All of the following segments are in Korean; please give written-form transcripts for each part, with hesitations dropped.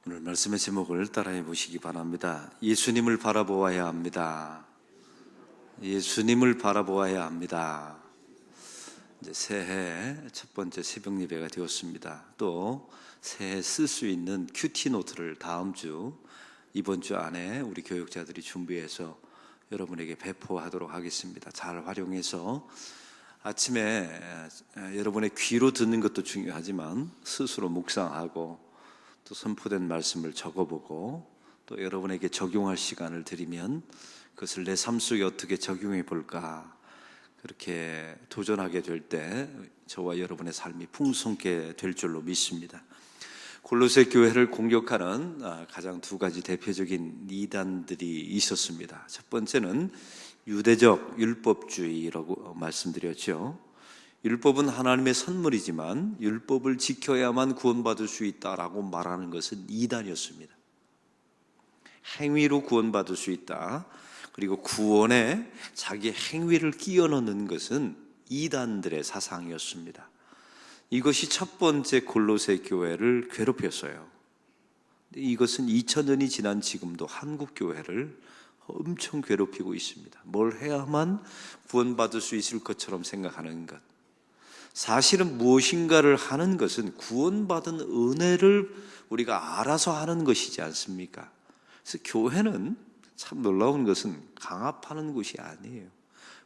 오늘 말씀의 제목을 따라해 보시기 바랍니다. 예수님을 바라보아야 합니다. 예수님을 바라보아야 합니다. 이제 새해 첫 번째 새벽 예배가 되었습니다. 또 새해 쓸 수 있는 큐티 노트를 다음 주, 이번 주 안에 우리 교육자들이 준비해서 여러분에게 배포하도록 하겠습니다. 잘 활용해서 아침에 여러분의 귀로 듣는 것도 중요하지만 스스로 묵상하고 또 선포된 말씀을 적어보고 또 여러분에게 적용할 시간을 드리면 그것을 내 삶 속에 어떻게 적용해 볼까, 그렇게 도전하게 될 때 저와 여러분의 삶이 풍성케 될 줄로 믿습니다. 골로새 교회를 공격하는 가장 두 가지 대표적인 이단들이 있었습니다. 첫 번째는 유대적 율법주의라고 말씀드렸죠. 율법은 하나님의 선물이지만 율법을 지켜야만 구원받을 수 있다라고 말하는 것은 이단이었습니다. 행위로 구원받을 수 있다. 그리고 구원에 자기 행위를 끼워 넣는 것은 이단들의 사상이었습니다. 이것이 첫 번째 골로새 교회를 괴롭혔어요. 이것은 2000년이 지난 지금도 한국 교회를 엄청 괴롭히고 있습니다. 뭘 해야만 구원받을 수 있을 것처럼 생각하는 것. 사실은 무엇인가를 하는 것은 구원받은 은혜를 우리가 알아서 하는 것이지 않습니까? 그래서 교회는 참 놀라운 것은 강압하는 곳이 아니에요.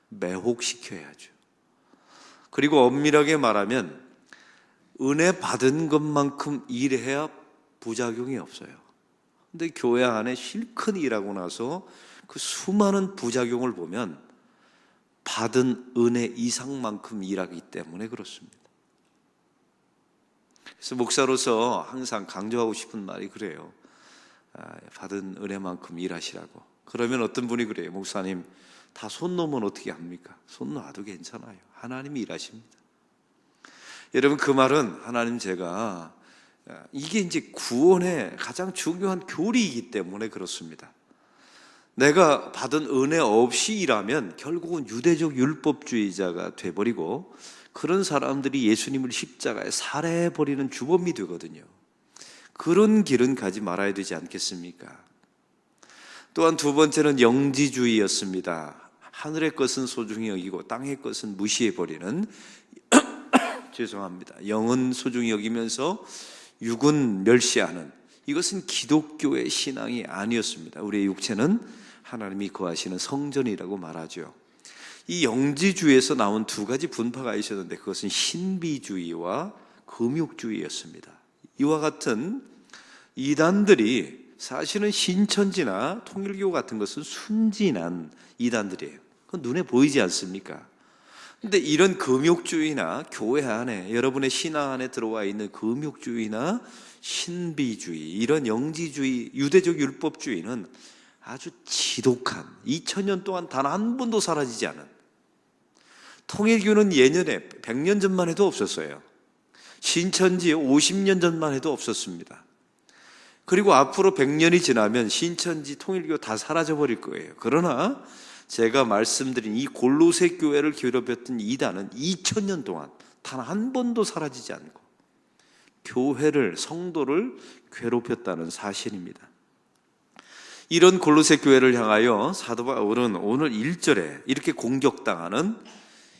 매혹시켜야죠. 그리고 엄밀하게 말하면 은혜 받은 것만큼 일해야 부작용이 없어요. 근데 교회 안에 실컷 일하고 나서 그 수많은 부작용을 보면 받은 은혜 이상만큼 일하기 때문에 그렇습니다. 그래서 목사로서 항상 강조하고 싶은 말이 그래요. 받은 은혜만큼 일하시라고. 그러면 어떤 분이 그래요. 목사님, 다 손 놓으면 어떻게 합니까? 손 놔도 괜찮아요. 하나님이 일하십니다. 여러분, 그 말은 하나님, 제가 이게 이제 구원의 가장 중요한 교리이기 때문에 그렇습니다. 내가 받은 은혜 없이 일하면 결국은 유대적 율법주의자가 돼버리고 그런 사람들이 예수님을 십자가에 살해해버리는 주범이 되거든요. 그런 길은 가지 말아야 되지 않겠습니까? 또한 두 번째는 영지주의였습니다. 하늘의 것은 소중히 여기고 땅의 것은 무시해버리는 죄송합니다. 영은 소중히 여기면서 육은 멸시하는, 이것은 기독교의 신앙이 아니었습니다. 우리의 육체는 하나님이 거하시는 성전이라고 말하죠. 이 영지주의에서 나온 두 가지 분파가 있었는데 그것은 신비주의와 금욕주의였습니다. 이와 같은 이단들이 사실은 신천지나 통일교 같은 것은 순진한 이단들이에요. 그건 눈에 보이지 않습니까? 근데 이런 금욕주의나 교회 안에, 여러분의 신앙 안에 들어와 있는 금욕주의나 신비주의, 이런 영지주의, 유대적 율법주의는 아주 지독한, 2000년 동안 단 한 번도 사라지지 않은, 통일교는 예년에 100년 전만 해도 없었어요. 신천지 50년 전만 해도 없었습니다. 그리고 앞으로 100년이 지나면 신천지, 통일교 다 사라져버릴 거예요. 그러나 제가 말씀드린 이 골로새 교회를 괴롭혔던 이단은 2000년 동안 단 한 번도 사라지지 않고 교회를, 성도를 괴롭혔다는 사실입니다. 이런 골로새 교회를 향하여 사도 바울은 오늘 1절에 이렇게 공격당하는,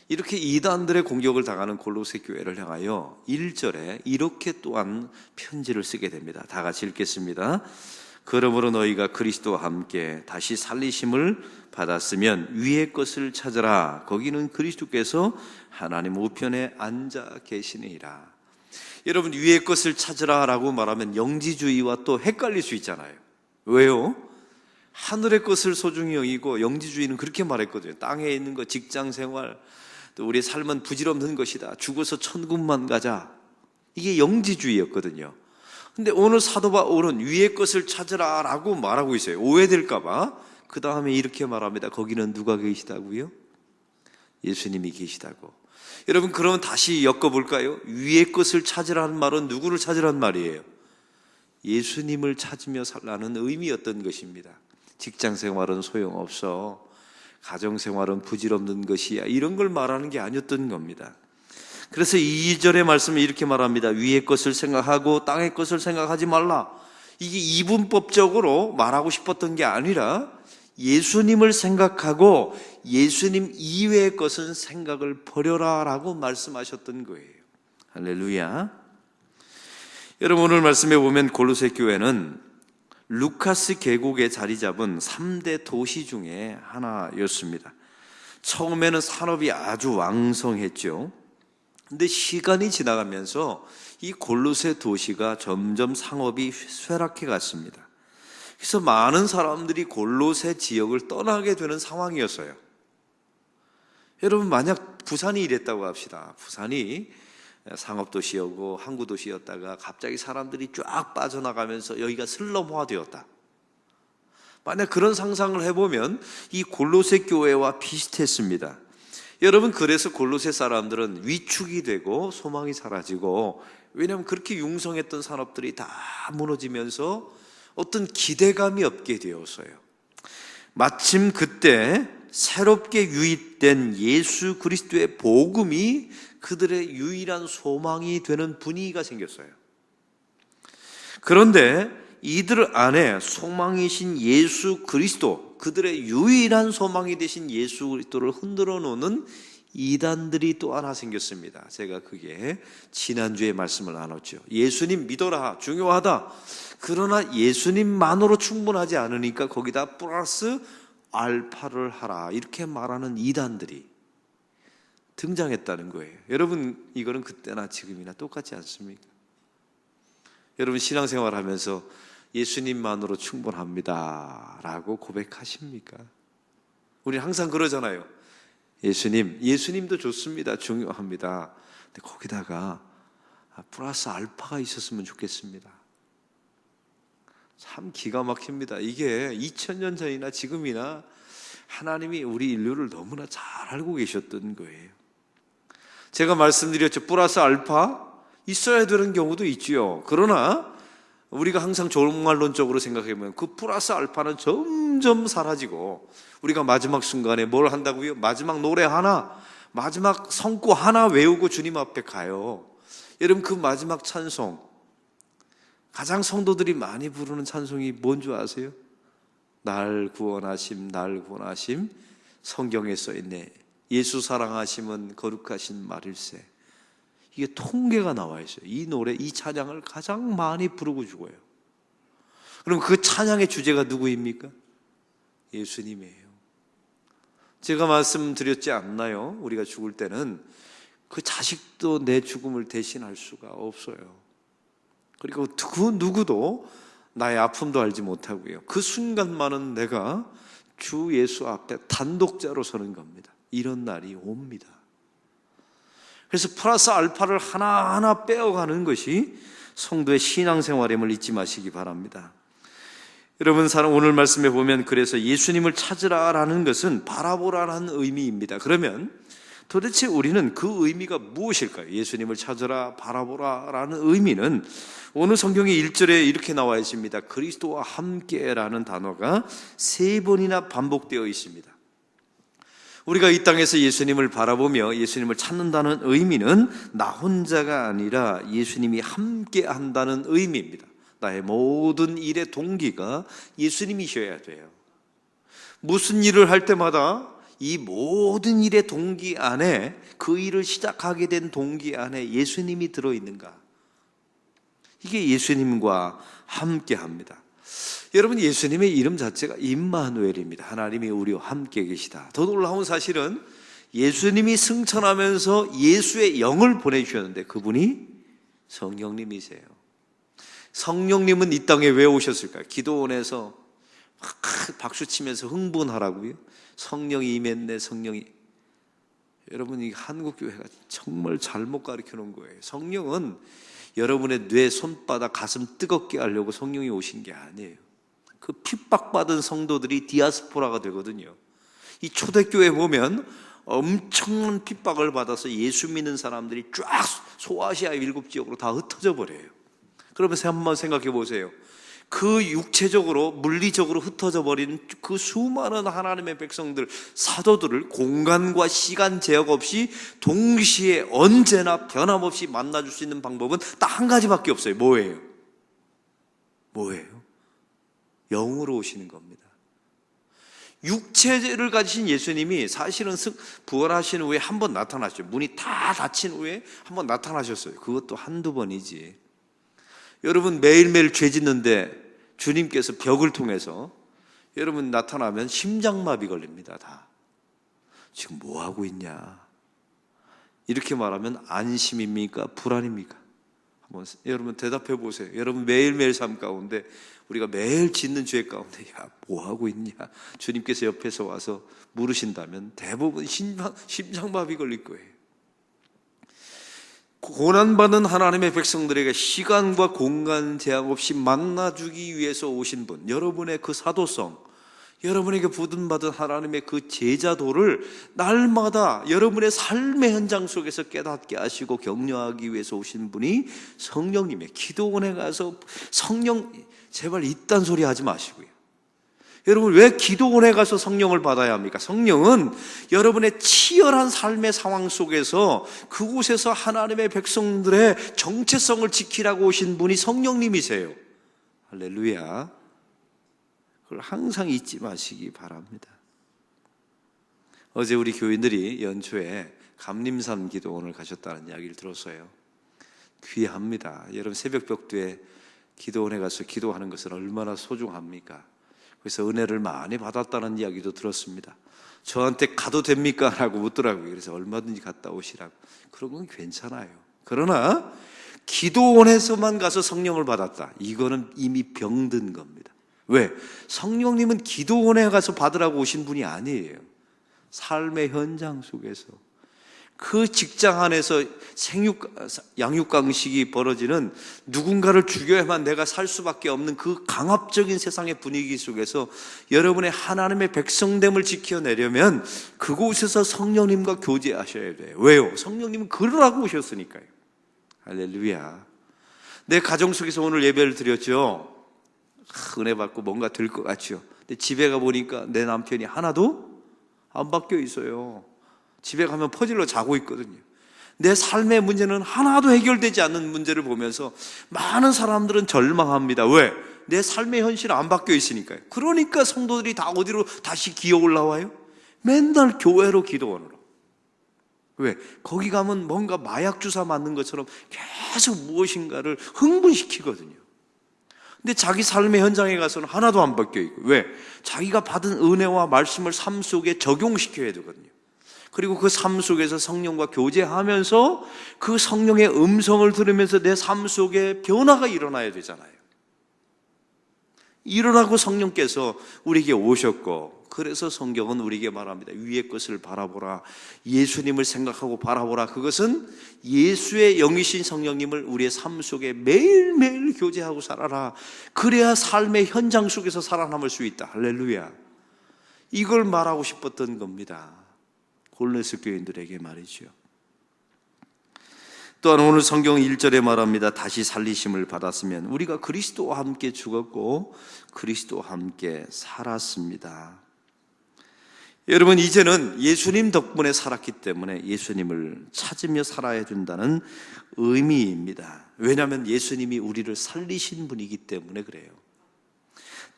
이렇게 이단들의 공격을 당하는 골로새 교회를 향하여 1절에 이렇게 또한 편지를 쓰게 됩니다. 다 같이 읽겠습니다. 그러므로 너희가 그리스도와 함께 다시 살리심을 받았으면 위의 것을 찾으라. 거기는 그리스도께서 하나님 우편에 앉아 계시니라. 여러분, 위의 것을 찾으라 라고 말하면 영지주의와 또 헷갈릴 수 있잖아요. 왜요? 하늘의 것을 소중히 여기고, 영지주의는 그렇게 말했거든요. 땅에 있는 것, 직장생활, 또 우리의 삶은 부질없는 것이다. 죽어서 천국만 가자. 이게 영지주의였거든요. 근데 오늘 사도 바울은 위의 것을 찾으라 라고 말하고 있어요. 오해될까봐. 그 다음에 이렇게 말합니다. 거기는 누가 계시다고요? 예수님이 계시다고. 여러분, 그러면 다시 엮어볼까요? 위의 것을 찾으라는 말은 누구를 찾으라는 말이에요? 예수님을 찾으며 살라는 의미였던 것입니다. 직장생활은 소용없어, 가정생활은 부질없는 것이야, 이런 걸 말하는 게 아니었던 겁니다. 그래서 2절의 말씀을 이렇게 말합니다. 위의 것을 생각하고 땅의 것을 생각하지 말라. 이게 이분법적으로 말하고 싶었던 게 아니라 예수님을 생각하고 예수님 이외의 것은 생각을 버려라 라고 말씀하셨던 거예요. 할렐루야. 여러분, 오늘 말씀에 보면 골로새 교회는 루카스 계곡에 자리 잡은 3대 도시 중에 하나였습니다. 처음에는 산업이 아주 왕성했죠. 근데 시간이 지나가면서 이 골로새 도시가 점점 상업이 쇠락해 갔습니다. 그래서 많은 사람들이 골로새 지역을 떠나게 되는 상황이었어요. 여러분, 만약 부산이 이랬다고 합시다. 부산이 상업도시였고 항구도시였다가 갑자기 사람들이 쫙 빠져나가면서 여기가 슬럼화되었다. 만약 그런 상상을 해보면 이 골로새 교회와 비슷했습니다. 여러분, 그래서 골로새 사람들은 위축이 되고 소망이 사라지고, 왜냐하면 그렇게 융성했던 산업들이 다 무너지면서 어떤 기대감이 없게 되었어요. 마침 그때 새롭게 유입된 예수 그리스도의 복음이 그들의 유일한 소망이 되는 분위기가 생겼어요. 그런데 이들 안에 소망이신 예수 그리스도, 그들의 유일한 소망이 되신 예수 그리스도를 흔들어 놓는 이단들이 또 하나 생겼습니다. 제가 그게 지난주에 말씀을 나눴죠. 예수님 믿어라, 중요하다. 그러나 예수님만으로 충분하지 않으니까 거기다 플러스 알파를 하라, 이렇게 말하는 이단들이 등장했다는 거예요. 여러분, 이거는 그때나 지금이나 똑같지 않습니까? 여러분, 신앙생활 하면서 예수님만으로 충분합니다 라고 고백하십니까? 우리 항상 그러잖아요. 예수님도 좋습니다, 중요합니다. 근데 거기다가 플러스 알파가 있었으면 좋겠습니다. 참 기가 막힙니다. 이게 2000년 전이나 지금이나 하나님이 우리 인류를 너무나 잘 알고 계셨던 거예요. 제가 말씀드렸죠. 플러스 알파 있어야 되는 경우도 있지요. 그러나 우리가 항상 종말론적으로 생각해보면 그 플러스 알파는 점점 사라지고, 우리가 마지막 순간에 뭘 한다고요? 마지막 노래 하나, 마지막 성구 하나 외우고 주님 앞에 가요. 여러분, 그 마지막 찬송, 가장 성도들이 많이 부르는 찬송이 뭔 줄 아세요? 날 구원하심, 날 구원하심. 성경에 써있네. 예수 사랑하심은 거룩하신 말일세. 이게 통계가 나와 있어요. 이 노래, 이 찬양을 가장 많이 부르고 죽어요. 그럼 그 찬양의 주제가 누구입니까? 예수님이에요. 제가 말씀드렸지 않나요? 우리가 죽을 때는 그 자식도 내 죽음을 대신할 수가 없어요. 그리고 그 누구도 나의 아픔도 알지 못하고요. 그 순간만은 내가 주 예수 앞에 단독자로 서는 겁니다. 이런 날이 옵니다. 그래서 플러스 알파를 하나하나 빼어가는 것이 성도의 신앙생활임을 잊지 마시기 바랍니다. 여러분, 오늘 말씀에 보면 그래서 예수님을 찾으라라는 것은 바라보라라는 의미입니다. 그러면 도대체 우리는 그 의미가 무엇일까요? 예수님을 찾으라, 바라보라라는 의미는 오늘 성경의 1절에 이렇게 나와 있습니다. 그리스도와 함께라는 단어가 3번이나 반복되어 있습니다. 우리가 이 땅에서 예수님을 바라보며 예수님을 찾는다는 의미는 나 혼자가 아니라 예수님이 함께 한다는 의미입니다. 나의 모든 일의 동기가 예수님이셔야 돼요. 무슨 일을 할 때마다 이 모든 일의 동기 안에, 그 일을 시작하게 된 동기 안에 예수님이 들어있는가? 이게 예수님과 함께 합니다. 여러분, 예수님의 이름 자체가 임마누엘입니다. 하나님이 우리와 함께 계시다. 더 놀라운 사실은 예수님이 승천하면서 예수의 영을 보내주셨는데 그분이 성령님이세요. 성령님은 이 땅에 왜 오셨을까요? 기도원에서 박수치면서 흥분하라고요? 성령이 임했네, 성령이. 여러분, 이 한국교회가 정말 잘못 가르쳐 놓은 거예요. 성령은 여러분의 뇌, 손바닥, 가슴 뜨겁게 하려고 성령이 오신 게 아니에요. 그 핍박받은 성도들이 디아스포라가 되거든요. 이 초대교회 보면 엄청난 핍박을 받아서 예수 믿는 사람들이 쫙 소아시아 7지역으로 다 흩어져 버려요. 그러면서 한번 생각해 보세요. 그 육체적으로, 물리적으로 흩어져 버린 그 수많은 하나님의 백성들, 사도들을 공간과 시간 제약 없이 동시에 언제나 변함없이 만나줄 수 있는 방법은 딱 한 가지밖에 없어요. 뭐예요? 뭐예요? 영으로 오시는 겁니다. 육체를 가지신 예수님이 사실은 부활하신 후에 한 번 나타나셨죠. 문이 다 닫힌 후에 한 번 나타나셨어요. 그것도 한두 번이지. 여러분 매일매일 죄 짓는데 주님께서 벽을 통해서 여러분 나타나면 심장마비 걸립니다. 다. 지금 뭐 하고 있냐? 이렇게 말하면 안심입니까? 불안입니까? 한번 여러분 대답해 보세요. 여러분 매일매일 삶 가운데 우리가 매일 짓는 죄 가운데 야, 뭐 하고 있냐? 주님께서 옆에서 와서 물으신다면 대부분 심장마비 걸릴 거예요. 고난받은 하나님의 백성들에게 시간과 공간 제약 없이 만나주기 위해서 오신 분, 여러분의 그 사도성, 여러분에게 부름받은 하나님의 그 제자도를 날마다 여러분의 삶의 현장 속에서 깨닫게 하시고 격려하기 위해서 오신 분이 성령님의 기도원에 가서 성령 제발 이딴 소리 하지 마시고요. 여러분 왜 기도원에 가서 성령을 받아야 합니까? 성령은 여러분의 치열한 삶의 상황 속에서 그곳에서 하나님의 백성들의 정체성을 지키라고 오신 분이 성령님이세요. 할렐루야. 그걸 항상 잊지 마시기 바랍니다. 어제 우리 교인들이 연초에 감림산 기도원을 가셨다는 이야기를 들었어요. 귀합니다. 여러분 새벽벽두에 기도원에 가서 기도하는 것은 얼마나 소중합니까? 그래서 은혜를 많이 받았다는 이야기도 들었습니다. 저한테 가도 됩니까? 라고 묻더라고요. 그래서 얼마든지 갔다 오시라고. 그런 건 괜찮아요. 그러나 기도원에서만 가서 성령을 받았다. 이거는 이미 병든 겁니다. 왜? 성령님은 기도원에 가서 받으라고 오신 분이 아니에요. 삶의 현장 속에서 그 직장 안에서 양육강식이 벌어지는 누군가를 죽여야만 내가 살 수밖에 없는 그 강압적인 세상의 분위기 속에서 여러분의 하나님의 백성됨을 지켜내려면 그곳에서 성령님과 교제하셔야 돼요. 왜요? 성령님은 그러라고 오셨으니까요. 할렐루야. 내 가정 속에서 오늘 예배를 드렸죠. 은혜 받고 뭔가 될 것 같죠. 근데 집에 가보니까 내 남편이 하나도 안 바뀌어 있어요. 집에 가면 퍼질러 자고 있거든요. 내 삶의 문제는 하나도 해결되지 않는 문제를 보면서 많은 사람들은 절망합니다. 왜? 내 삶의 현실은 안 바뀌어 있으니까요. 그러니까 성도들이 다 어디로 다시 기어 올라와요? 맨날 교회로 기도원으로. 왜? 거기 가면 뭔가 마약 주사 맞는 것처럼 계속 무엇인가를 흥분시키거든요. 근데 자기 삶의 현장에 가서는 하나도 안 바뀌어 있고. 왜? 자기가 받은 은혜와 말씀을 삶 속에 적용시켜야 되거든요. 그리고 그 삶 속에서 성령과 교제하면서 그 성령의 음성을 들으면서 내 삶 속에 변화가 일어나야 되잖아요. 일어나고 성령께서 우리에게 오셨고, 그래서 성경은 우리에게 말합니다. 위의 것을 바라보라. 예수님을 생각하고 바라보라. 그것은 예수의 영이신 성령님을 우리의 삶 속에 매일매일 교제하고 살아라. 그래야 삶의 현장 속에서 살아남을 수 있다. 할렐루야. 이걸 말하고 싶었던 겁니다. 골로새 교인들에게 말이죠. 또한 오늘 성경 1절에 말합니다. 다시 살리심을 받았으면 우리가 그리스도와 함께 죽었고 그리스도와 함께 살았습니다. 여러분 이제는 예수님 덕분에 살았기 때문에 예수님을 찾으며 살아야 된다는 의미입니다. 왜냐하면 예수님이 우리를 살리신 분이기 때문에 그래요.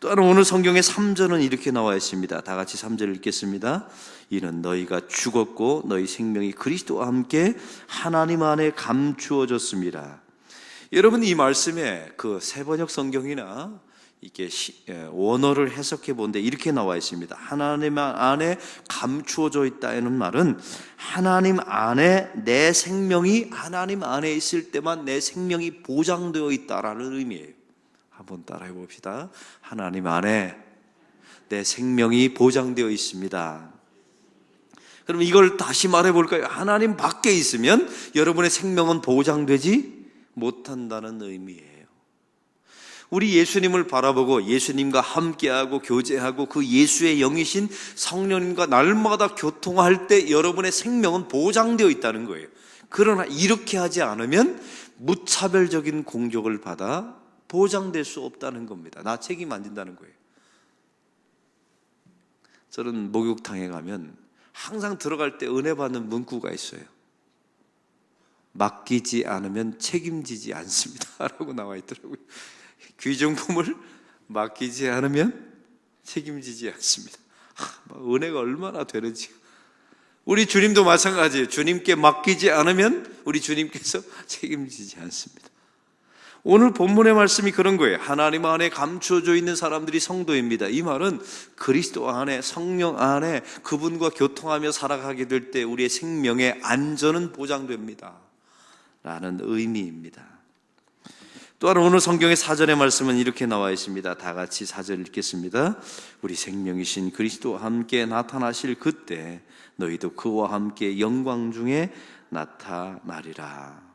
또한 오늘 성경의 3절은 이렇게 나와 있습니다. 다 같이 3절 읽겠습니다. 이는 너희가 죽었고 너희 생명이 그리스도와 함께 하나님 안에 감추어졌습니다. 여러분 이 말씀에 그 세번역 성경이나 이렇게 원어를 해석해 본데 이렇게 나와 있습니다. 하나님 안에 감추어져 있다는 말은 하나님 안에 내 생명이 하나님 안에 있을 때만 내 생명이 보장되어 있다라는 의미예요. 한번 따라해 봅시다. 하나님 안에 내 생명이 보장되어 있습니다. 그럼 이걸 다시 말해 볼까요? 하나님 밖에 있으면 여러분의 생명은 보장되지 못한다는 의미예요. 우리 예수님을 바라보고 예수님과 함께하고 교제하고 그 예수의 영이신 성령님과 날마다 교통할 때 여러분의 생명은 보장되어 있다는 거예요. 그러나 이렇게 하지 않으면 무차별적인 공격을 받아 보장될 수 없다는 겁니다. 나 책임 안 진다는 거예요. 저는 목욕탕에 가면 항상 들어갈 때 은혜 받는 문구가 있어요. 맡기지 않으면 책임지지 않습니다 라고 나와 있더라고요. 귀중품을 맡기지 않으면 책임지지 않습니다. 은혜가 얼마나 되는지. 우리 주님도 마찬가지예요. 주님께 맡기지 않으면 우리 주님께서 책임지지 않습니다. 오늘 본문의 말씀이 그런 거예요. 하나님 안에 감추어져 있는 사람들이 성도입니다. 이 말은 그리스도 안에, 성령 안에 그분과 교통하며 살아가게 될 때 우리의 생명의 안전은 보장됩니다 라는 의미입니다. 또한 오늘 성경의 사전의 말씀은 이렇게 나와 있습니다. 다 같이 사절 읽겠습니다. 우리 생명이신 그리스도와 함께 나타나실 그때 너희도 그와 함께 영광 중에 나타나리라.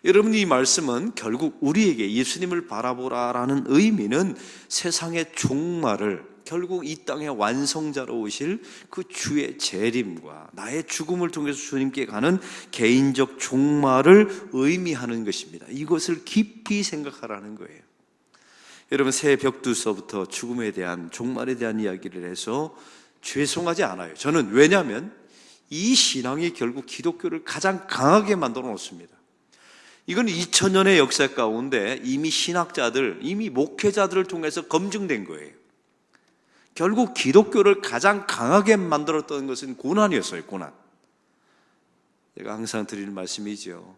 여러분, 이 말씀은 결국 우리에게 예수님을 바라보라라는 의미는 세상의 종말을, 결국 이 땅의 완성자로 오실 그 주의 재림과 나의 죽음을 통해서 주님께 가는 개인적 종말을 의미하는 것입니다. 이것을 깊이 생각하라는 거예요. 여러분, 새벽두서부터 죽음에 대한, 종말에 대한 이야기를 해서 죄송하지 않아요. 저는. 왜냐하면 이 신앙이 결국 기독교를 가장 강하게 만들어 놓습니다. 이건 2000년의 역사 가운데 이미 신학자들, 이미 목회자들을 통해서 검증된 거예요. 결국 기독교를 가장 강하게 만들었던 것은 고난이었어요. 고난. 제가 항상 드리는 말씀이죠.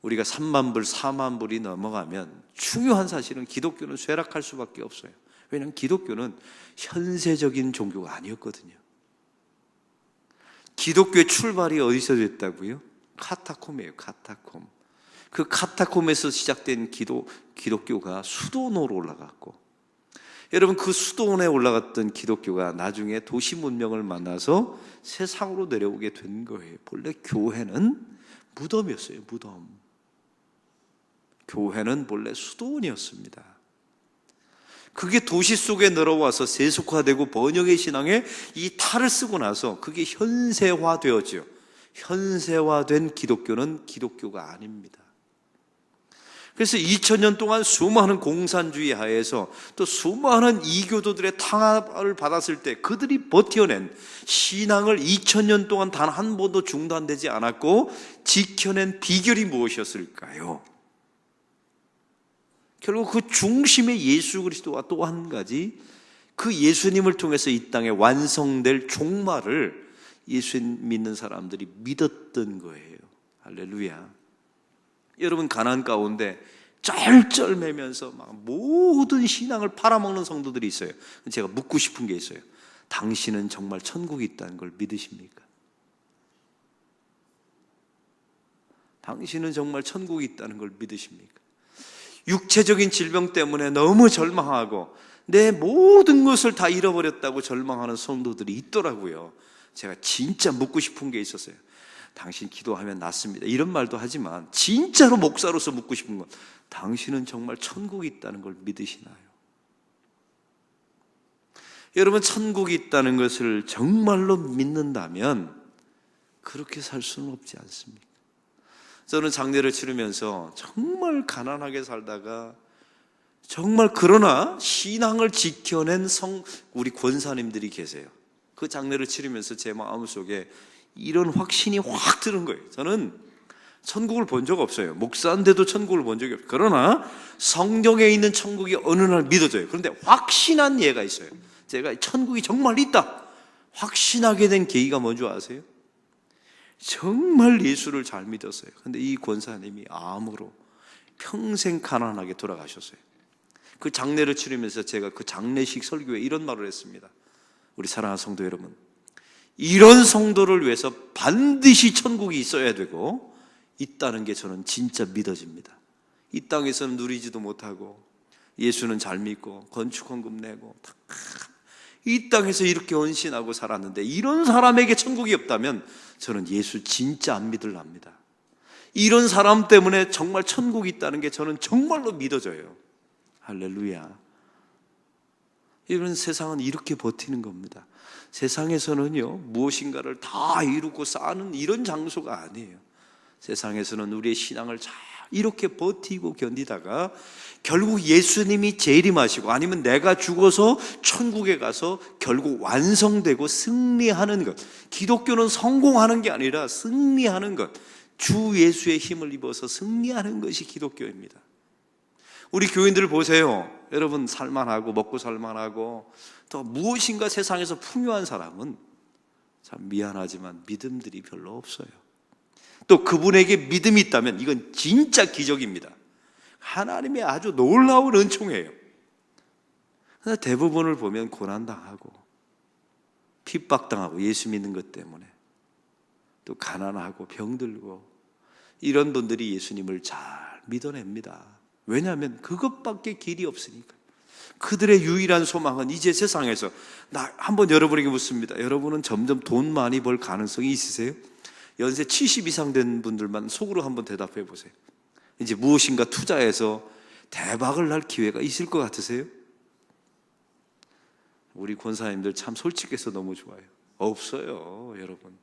우리가 3만 불, 4만 불이 넘어가면 중요한 사실은 기독교는 쇠락할 수밖에 없어요. 왜냐하면 기독교는 현세적인 종교가 아니었거든요. 기독교의 출발이 어디서 됐다고요? 카타콤이에요. 카타콤. 그 카타콤에서 시작된 기독교가 수도원으로 올라갔고, 여러분, 그 수도원에 올라갔던 기독교가 나중에 도시 문명을 만나서 세상으로 내려오게 된 거예요. 본래 교회는 무덤이었어요. 무덤. 교회는 본래 수도원이었습니다. 그게 도시 속에 늘어와서 세속화되고 번영의 신앙에 이 탈을 쓰고 나서 그게 현세화되었죠. 현세화된 기독교는 기독교가 아닙니다. 그래서 2000년 동안 수많은 공산주의 하에서 또 수많은 이교도들의 탄압을 받았을 때 그들이 버텨낸 신앙을 2000년 동안 단 한 번도 중단되지 않았고 지켜낸 비결이 무엇이었을까요? 결국 그 중심에 예수 그리스도와 또 한 가지, 그 예수님을 통해서 이 땅에 완성될 종말을 예수 믿는 사람들이 믿었던 거예요. 할렐루야. 여러분, 가난 가운데 쩔쩔매면서 막 모든 신앙을 팔아먹는 성도들이 있어요. 제가 묻고 싶은 게 있어요. 당신은 정말 천국이 있다는 걸 믿으십니까? 당신은 정말 천국이 있다는 걸 믿으십니까? 육체적인 질병 때문에 너무 절망하고 내 모든 것을 다 잃어버렸다고 절망하는 성도들이 있더라고요. 제가 진짜 묻고 싶은 게 있었어요. 당신 기도하면 낫습니다. 이런 말도 하지만 진짜로 목사로서 묻고 싶은 건, 당신은 정말 천국이 있다는 걸 믿으시나요? 여러분, 천국이 있다는 것을 정말로 믿는다면 그렇게 살 수는 없지 않습니까? 저는 장례를 치르면서 정말 가난하게 살다가 정말 그러나 신앙을 지켜낸 우리 권사님들이 계세요. 그 장례를 치르면서 제 마음속에 이런 확신이 확 드는 거예요. 저는 천국을 본 적 없어요. 목사인데도 천국을 본 적이 없어요. 그러나 성경에 있는 천국이 어느 날 믿어져요. 그런데 확신한 예가 있어요. 제가 천국이 정말 있다 확신하게 된 계기가 뭔지 아세요? 정말 예수를 잘 믿었어요. 그런데 이 권사님이 암으로 평생 가난하게 돌아가셨어요. 그 장례를 치르면서 제가 그 장례식 설교에 이런 말을 했습니다. 우리 사랑하는 성도 여러분, 이런 성도를 위해서 반드시 천국이 있어야 되고 있다는 게 저는 진짜 믿어집니다. 이 땅에서는 누리지도 못하고 예수는 잘 믿고 건축헌금 내고 이 땅에서 이렇게 헌신하고 살았는데 이런 사람에게 천국이 없다면 저는 예수 진짜 안 믿을랍니다. 이런 사람 때문에 정말 천국이 있다는 게 저는 정말로 믿어져요. 할렐루야. 이런 세상은 이렇게 버티는 겁니다. 세상에서는요, 무엇인가를 다 이루고 쌓는 이런 장소가 아니에요. 세상에서는 우리의 신앙을 잘 이렇게 버티고 견디다가 결국 예수님이 재림하시고 아니면 내가 죽어서 천국에 가서 결국 완성되고 승리하는 것. 기독교는 성공하는 게 아니라 승리하는 것. 주 예수의 힘을 입어서 승리하는 것이 기독교입니다. 우리 교인들을 보세요. 여러분, 살만하고 먹고 살만하고 또 무엇인가 세상에서 풍요한 사람은 참 미안하지만 믿음들이 별로 없어요. 또 그분에게 믿음이 있다면 이건 진짜 기적입니다. 하나님의 아주 놀라운 은총이에요. 그러나 대부분을 보면 고난당하고 핍박당하고 예수 믿는 것 때문에 또 가난하고 병들고 이런 분들이 예수님을 잘 믿어냅니다. 왜냐하면 그것밖에 길이 없으니까. 그들의 유일한 소망은 이제 세상에서, 나 한번 여러분에게 묻습니다. 여러분은 점점 돈 많이 벌 가능성이 있으세요? 연세 70 이상 된 분들만 속으로 한번 대답해 보세요. 이제 무엇인가 투자해서 대박을 날 기회가 있을 것 같으세요? 우리 권사님들 참 솔직해서 너무 좋아요. 없어요, 여러분.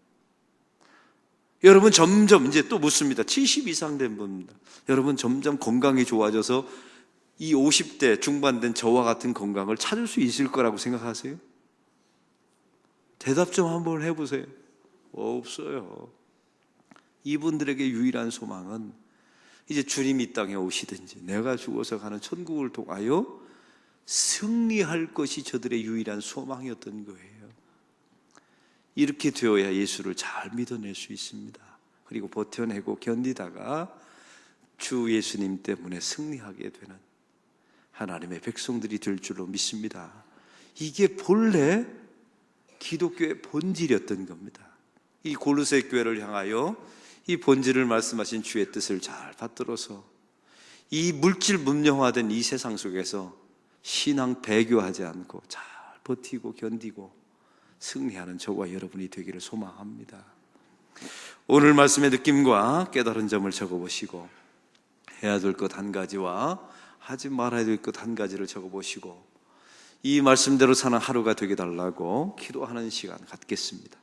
여러분 점점 이제 또 묻습니다. 70 이상 된 분입니다. 여러분 점점 건강이 좋아져서 이 50대 중반 된 저와 같은 건강을 찾을 수 있을 거라고 생각하세요? 대답 좀 한번 해보세요. 없어요. 이분들에게 유일한 소망은 이제 주님이 이 땅에 오시든지 내가 죽어서 가는 천국을 통하여 승리할 것이 저들의 유일한 소망이었던 거예요. 이렇게 되어야 예수를 잘 믿어낼 수 있습니다. 그리고 버텨내고 견디다가 주 예수님 때문에 승리하게 되는 하나님의 백성들이 될 줄로 믿습니다. 이게 본래 기독교의 본질이었던 겁니다. 이 골로새 교회를 향하여 이 본질을 말씀하신 주의 뜻을 잘 받들어서 이 물질 문명화된 이 세상 속에서 신앙 배교하지 않고 잘 버티고 견디고 승리하는 저와 여러분이 되기를 소망합니다. 오늘 말씀의 느낌과 깨달은 점을 적어보시고 해야 될 것 한 가지와 하지 말아야 될 것 한 가지를 적어보시고 이 말씀대로 사는 하루가 되게 달라고 기도하는 시간 갖겠습니다.